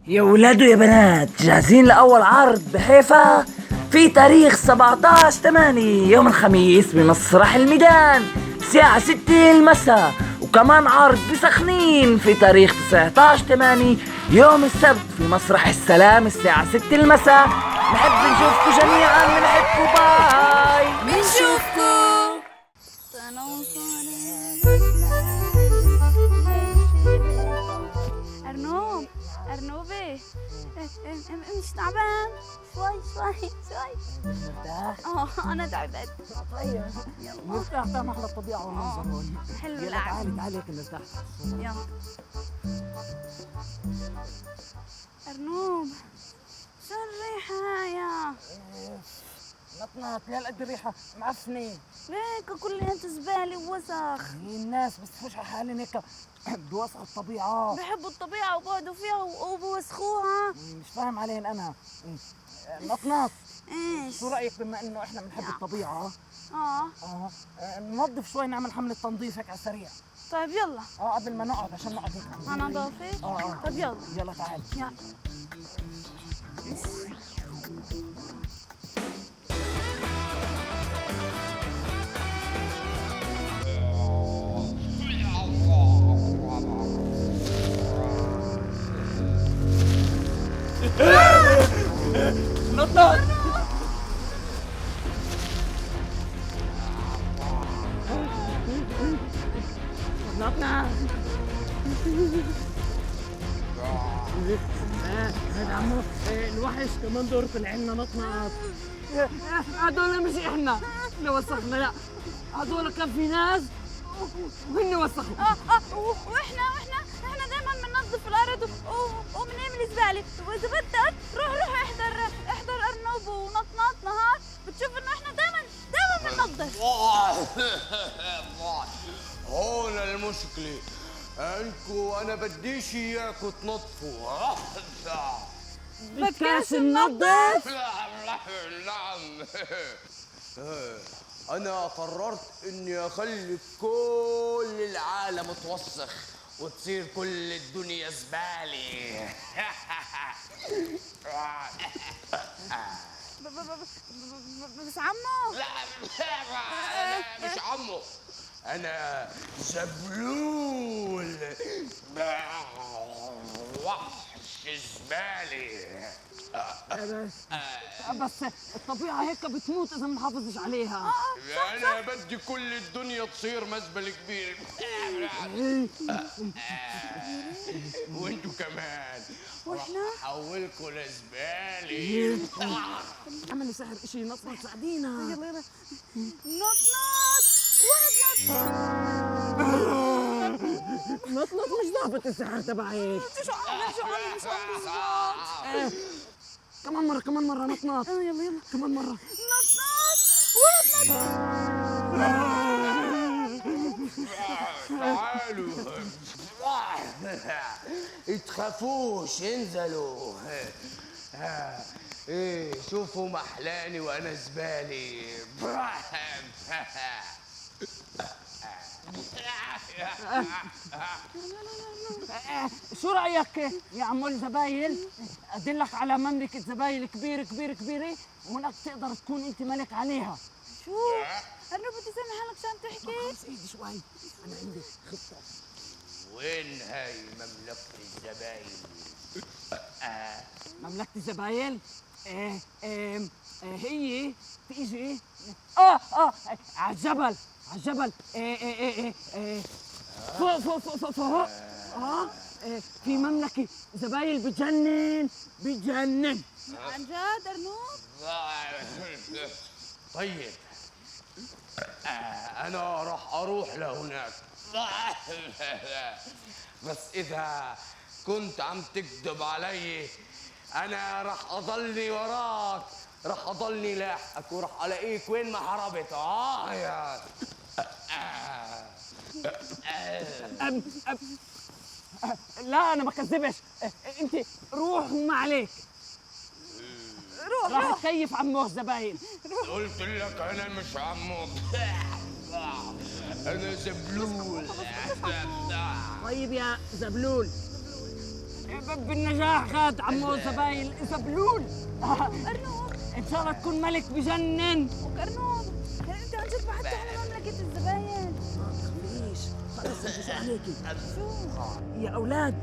يا ولاد ويا بنات، جاهزين لأول عرض بحيفا في تاريخ 17/8 يوم الخميس بمسرح الميدان الساعة 6 المساء، وكمان عرض بسخنين في تاريخ 19/8 يوم السبت في مسرح السلام الساعة 6 المساء. نحب نشوفكم جميعا، بنحبكم، باي. بنشوفكم. أرنوب، أرنوبي، مش تعبان؟ شوي. أنا تعبت. طيب نرتاح سامح للطبيعة والمنظر هون. حلو يلا القعدة. تعالي هيك نرتاح. يلا. أرنوب، شو الريحة يا؟ نطنط يا قد الريحة معفنة. ليك كلها زبالة ووسخ. الناس بس على حالهم هيك بوسخوا الطبيعة. بحبوا الطبيعة وبقعدوا فيها وبوسخوها. مش فاهم عليهم أنا. نطنط، ايش؟ شو رأيك بما إنه إحنا بنحب الطبيعة؟ اه ننظف شوي، نعمل حملة تنظيف هيك على السريع. طيب يلا. قبل ما نقعد عشان نقعد هيك. أنا ضافت؟ طيب يلا. يلا تعالي. يلا. نطنط نطنط هذا عمو الوحش كمان دور طلع لنا. نطنط هدول مش احنا اللي وسخنا، لا هدول كان في ناس وهن وسخوا. واحنا دايما بننظف الارض وبنعمل زباله، واذا بدك روح احضر ارنوب ونطنط نهار بتشوف انه احنا دايما بننظف. هون المشكلة، انكو انا بديش اياكو تنظفوا. بدكاش ننظف؟ نعم. انا قررت اني اخلي كل العالم توسخ وتصير كل الدنيا زبالة. بس عمو. لا أنا مش عمو، أنا زبلول وحش زبالة. بس الطبيعة هيك بتموت إذا ما نحافظش عليها. أنا بدي كل الدنيا تصير مزبلة كبيرة. وانتو كمان. واحنا؟ رح أحولكوا لزبالة. عملي سحر إشي. نطنط ساعدينا. يلا نطنط. نطنط مش ضابط السحر تبعك. شو عامل بالضبط؟ كمان مرة نطنط. يلا كمان مرة. نطنط. تعالوا، تخافوش، انزلوا. ايه شوفوا محلاني وانا زبالي. شو رأيك يا عمو الزبايل؟ أدلك على مملكة زبايل كبيرة وهناك تقدر تكون أنت ملك عليها. شو؟ أرنوب بدي سامح حالك شو عم تحكي؟ خلص ايدي شوي، أنا عندي خطة. وين هاي مملكة الزباين؟ مملكة الزبايل هي تيجي على الجبل فوق في مملكة زبايل بتجنن. عن جد أرنوب؟ طيب أنا راح أروح لهناك. بس إذا كنت عم تكذب علي أنا راح أضلني وراك، راح أضلني لاحقك وراح ألاقيك وين ما هربت. يا أم أم لا أنا ما كذبش. أنت روح وما عليك. راح تكيف عمو الزباين. قلت لك أنا مش عمك. أنا زبلول. طيب يا زبلول، بالنجاح خاد عمو زباين زبلول. أرنوب ان شاء الله تكون ملك بجنن. وكرنوب انت عن جد بعدت على مملكة الزباين. ليش؟ خلص البس عليكي. شو؟ يا اولاد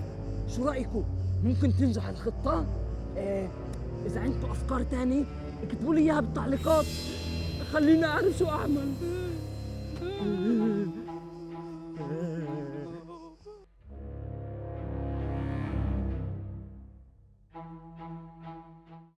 شو رايكم؟ ممكن تنجح الخطه؟ اذا عندكم افكار تاني اكتبوا لي اياها بالتعليقات، خليني اعرف شو اعمل.